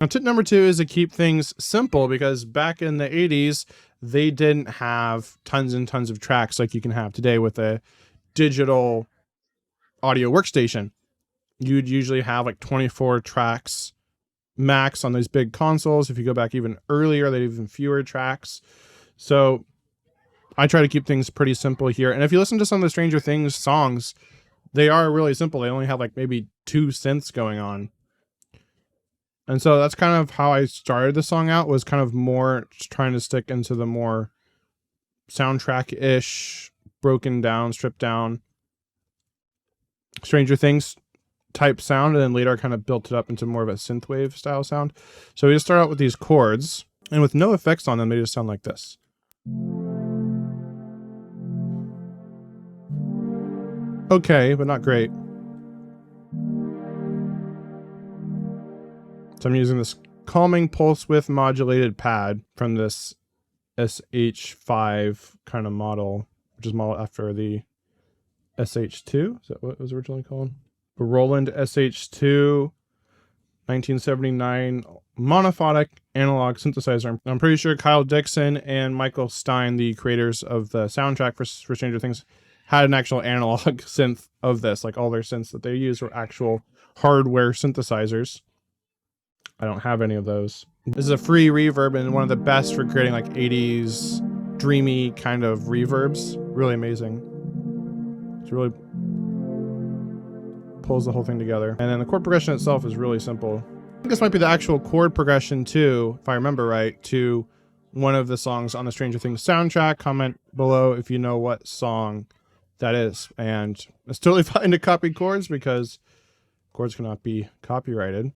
Now, tip number 2 is to keep things simple, because back in the 80s, they didn't have tons and tons of tracks like you can have today with a digital audio workstation. You'd usually have like 24 tracks max on these big consoles. If you go back even earlier, they had even fewer tracks. So I try to keep things pretty simple here. And if you listen to some of the Stranger Things songs, they are really simple. They only have like maybe 2 synths going on. And so that's kind of how I started the song out, was kind of more trying to stick into the more soundtrack-ish, broken down, stripped down Stranger Things type sound, and then later I kind of built it up into more of a synthwave style sound. So we just start out with these chords, and with no effects on them, they just sound like this. Okay, but not great. So I'm using this calming pulse width modulated pad from this SH-2 kind of model, which is modeled after the SH-2. Is that what it was originally called? The Roland SH-2 1979 monophonic analog synthesizer. I'm pretty sure Kyle Dixon and Michael Stein, the creators of the soundtrack for Stranger Things, had an actual analog synth of this. Like all their synths that they used were actual hardware synthesizers. I don't have any of those. This is a free reverb and one of the best for creating like 80s dreamy kind of reverbs. Really amazing. It really pulls the whole thing together. And then the chord progression itself is really simple. I think this might be the actual chord progression too, if I remember right, to one of the songs on the Stranger Things soundtrack. Comment below if you know what song that is. And it's totally fine to copy chords because chords cannot be copyrighted.